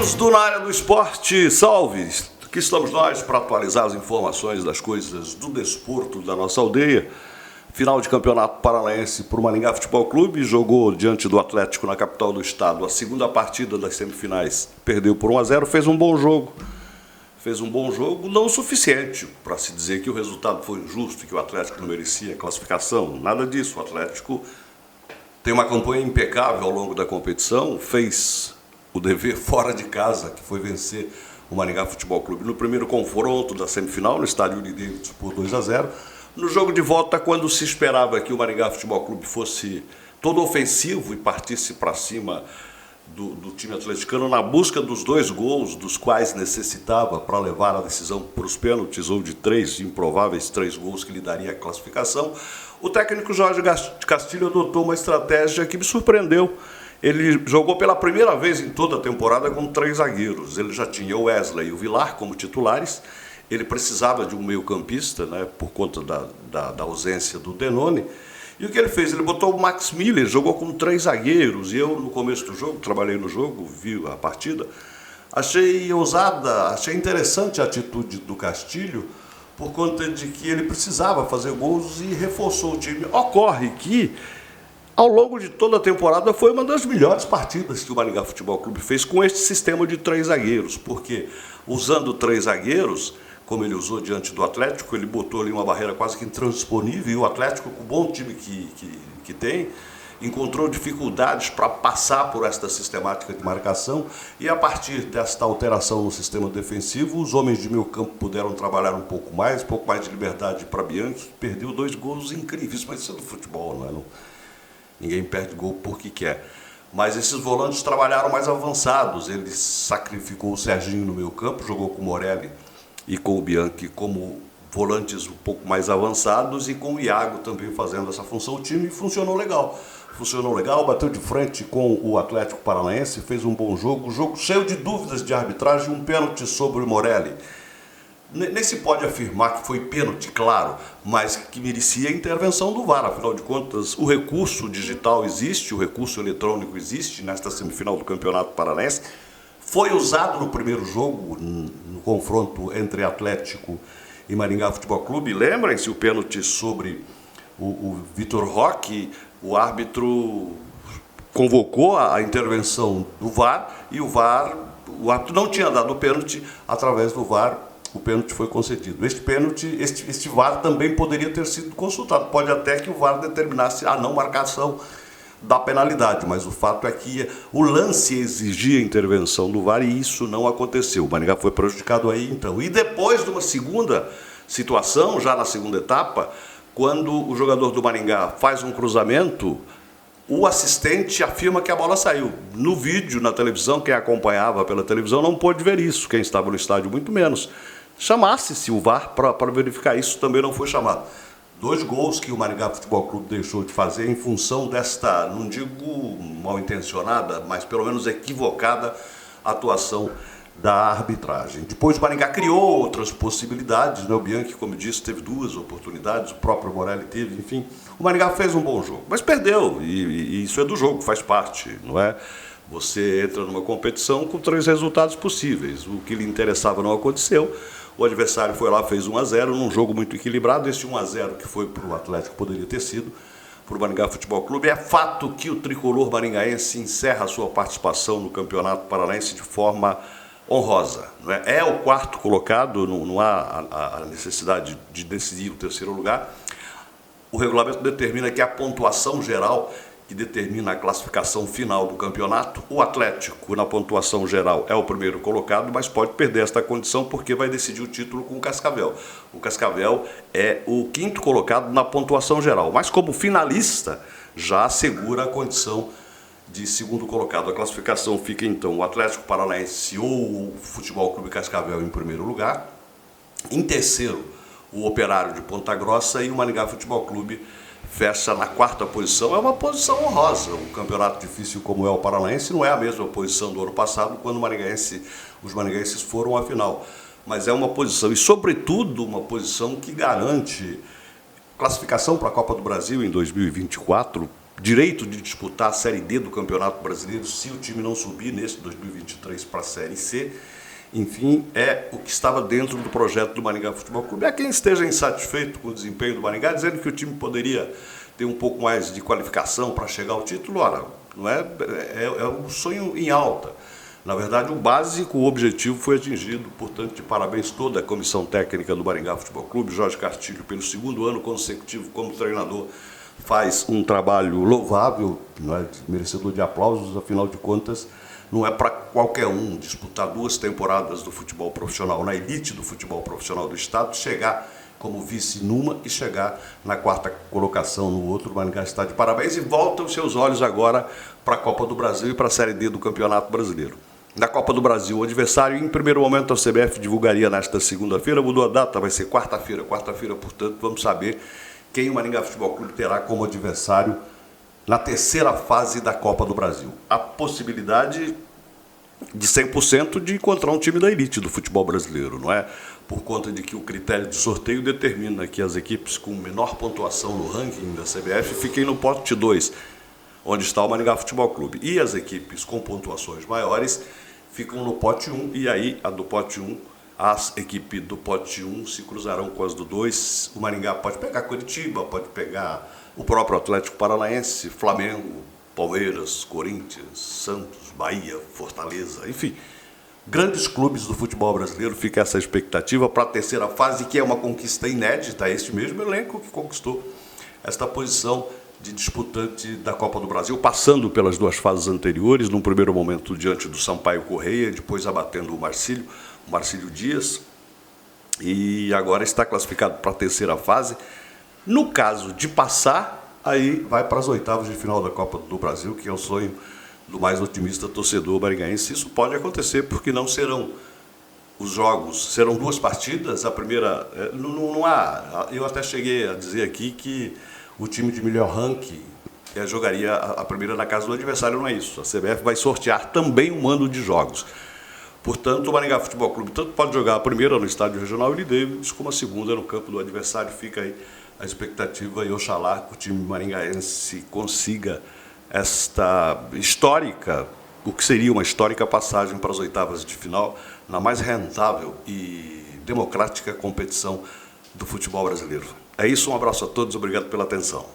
Amigos do Na Área do Esporte, salve! Aqui estamos nós para atualizar as informações das coisas do desporto da nossa aldeia. Final de campeonato paranaense para o Maringá Futebol Clube, jogou diante do Atlético na capital do estado a segunda partida das semifinais, perdeu por 1-0, fez um bom jogo. Fez um bom jogo, não o suficiente para se dizer que o resultado foi injusto e que o Atlético não merecia a classificação, nada disso. O Atlético tem uma campanha impecável ao longo da competição, fez o dever fora de casa, que foi vencer o Maringá Futebol Clube no primeiro confronto da semifinal, no estádio Uri Davidson, por 2-0. No jogo de volta, quando se esperava que o Maringá Futebol Clube fosse todo ofensivo e partisse para cima do time atleticano na busca dos 2 gols, dos quais necessitava para levar a decisão para os pênaltis, ou de 3 improváveis 3 gols que lhe daria a classificação, o técnico Jorge Castilho adotou uma estratégia que me surpreendeu. Ele jogou pela primeira vez em toda a temporada com 3 zagueiros. Ele já tinha o Wesley e o Vilar como titulares. Ele precisava de um meio-campista, né, por conta da ausência do Denone. E o que ele fez? Ele botou o Max Miller, jogou com 3 zagueiros. E eu, no começo do jogo, trabalhei no jogo, vi a partida, achei ousada, achei interessante a atitude do Castilho, por conta de que ele precisava fazer gols e reforçou o time. Ocorre que, ao longo de toda a temporada, foi uma das melhores partidas que o Maringá Futebol Clube fez com este sistema de 3 zagueiros, porque usando 3 zagueiros, como ele usou diante do Atlético, ele botou ali uma barreira quase que intransponível, e o Atlético, com o bom time que tem, encontrou dificuldades para passar por esta sistemática de marcação, e a partir desta alteração no sistema defensivo, os homens de meio campo puderam trabalhar um pouco mais de liberdade para Bianchi, perdeu 2 gols incríveis, mas isso é do futebol, não é? Ninguém perde gol porque quer. Mas esses volantes trabalharam mais avançados, ele sacrificou o Serginho no meio campo, jogou com o Morelli e com o Bianchi como volantes um pouco mais avançados, e com o Iago também fazendo essa função. O time funcionou legal, bateu de frente com o Atlético Paranaense, fez um bom jogo cheio de dúvidas de arbitragem, um pênalti sobre o Morelli. Nem se pode afirmar que foi pênalti, claro, mas que merecia a intervenção do VAR. Afinal de contas, o recurso digital existe, o recurso eletrônico existe nesta semifinal do Campeonato Paranaense. Foi usado no primeiro jogo, no confronto entre Atlético e Maringá Futebol Clube. Lembrem-se o pênalti sobre o Vitor Roque, o árbitro convocou a intervenção do VAR, e o árbitro não tinha dado o pênalti, através do VAR o pênalti foi concedido. Este VAR também poderia ter sido consultado. Pode até que o VAR determinasse a não marcação da penalidade, mas o fato é que o lance exigia a intervenção do VAR e isso não aconteceu. O Maringá foi prejudicado aí então. E depois de uma segunda situação, já na segunda etapa, quando o jogador do Maringá faz um cruzamento, o assistente afirma que a bola saiu. No vídeo, na televisão, quem acompanhava pela televisão não pôde ver isso, quem estava no estádio muito menos. Chamasse-se o VAR para verificar isso, também não foi chamado. 2 gols que o Maringá Futebol Clube deixou de fazer em função desta, não digo mal intencionada, mas pelo menos equivocada atuação da arbitragem. Depois o Maringá criou outras possibilidades, né? O Bianchi, como disse, teve 2 oportunidades, o próprio Morelli teve, enfim. O Maringá fez um bom jogo, mas perdeu, e isso é do jogo, faz parte, não é? Você entra numa competição com 3 resultados possíveis, o que lhe interessava não aconteceu. O adversário foi lá, fez 1-0, num jogo muito equilibrado. Esse 1-0 que foi para o Atlético poderia ter sido para o Maringá Futebol Clube. É fato que o tricolor maringaense encerra a sua participação no Campeonato Paranaense de forma honrosa. Não é? É o 4º colocado, não há a necessidade de decidir o 3º lugar. O regulamento determina que a pontuação geral que determina a classificação final do campeonato, o Atlético, na pontuação geral, é o 1º colocado, mas pode perder esta condição porque vai decidir o título com o Cascavel. O Cascavel é o 5º colocado na pontuação geral, mas como finalista já assegura a condição de 2º colocado. A classificação fica então o Atlético Paranaense ou o Futebol Clube Cascavel em 1º lugar, em 3º o Operário de Ponta Grossa, e o Maringá Futebol Clube fecha na 4ª posição. É uma posição honrosa. Um campeonato difícil como é o Paranaense não é a mesma posição do ano passado, quando os maringaenses foram à final. Mas é uma posição, e sobretudo uma posição que garante classificação para a Copa do Brasil em 2024 direito de disputar a Série D do Campeonato Brasileiro se o time não subir nesse 2023 para a Série C. Enfim, é o que estava dentro do projeto do Maringá Futebol Clube. Há quem esteja insatisfeito com o desempenho do Maringá, dizendo que o time poderia ter um pouco mais de qualificação para chegar ao título. Ora, não é um sonho em alta. Na verdade, o básico, o objetivo foi atingido. Portanto, de parabéns toda a comissão técnica do Maringá Futebol Clube. Jorge Castilho, pelo segundo ano consecutivo como treinador, faz um trabalho louvável, não é, merecedor de aplausos. Afinal de contas, não é para qualquer um disputar 2 temporadas do futebol profissional, na elite do futebol profissional do estado, chegar como vice numa e chegar na 4ª colocação no outro. O Maringá está de parabéns e volta os seus olhos agora para a Copa do Brasil e para a Série D do Campeonato Brasileiro. Na Copa do Brasil, o adversário, em primeiro momento, a CBF divulgaria nesta segunda-feira, mudou a data, vai ser quarta-feira. Quarta-feira, portanto, vamos saber quem o Maringá Futebol Clube terá como adversário na terceira fase da Copa do Brasil. A possibilidade de 100% de encontrar um time da elite do futebol brasileiro, não é? Por conta de que o critério de sorteio determina que as equipes com menor pontuação no ranking da CBF fiquem no pote 2, onde está o Maringá Futebol Clube. E as equipes com pontuações maiores ficam no pote 1, e aí a do pote 1, as equipes do pote 1 se cruzarão com as do 2. O Maringá pode pegar Curitiba, pode pegar o próprio Atlético Paranaense, Flamengo, Palmeiras, Corinthians, Santos, Bahia, Fortaleza, enfim. Grandes clubes do futebol brasileiro, fica essa expectativa para a terceira fase, que é uma conquista inédita. Este mesmo elenco que conquistou esta posição de disputante da Copa do Brasil, passando pelas 2 fases anteriores, num primeiro momento diante do Sampaio Corrêa, depois abatendo o Marcílio Dias, e agora está classificado para a terceira fase. No caso de passar, aí vai para as 8avas de final da Copa do Brasil, que é o sonho do mais otimista torcedor maringaense. Isso pode acontecer, porque não serão os jogos, serão 2 partidas. A primeira, não há, eu até cheguei a dizer aqui que o time de melhor ranking jogaria a primeira na casa do adversário. Não é isso. A CBF vai sortear também um mando de jogos. Portanto, o Maringá Futebol Clube tanto pode jogar a primeira no estádio regional Willie Davis, como a segunda no campo do adversário. Fica aí a expectativa e oxalá que o time maringaense consiga esta histórica, o que seria uma histórica passagem para as 8avas de final, na mais rentável e democrática competição do futebol brasileiro. É isso, um abraço a todos, obrigado pela atenção.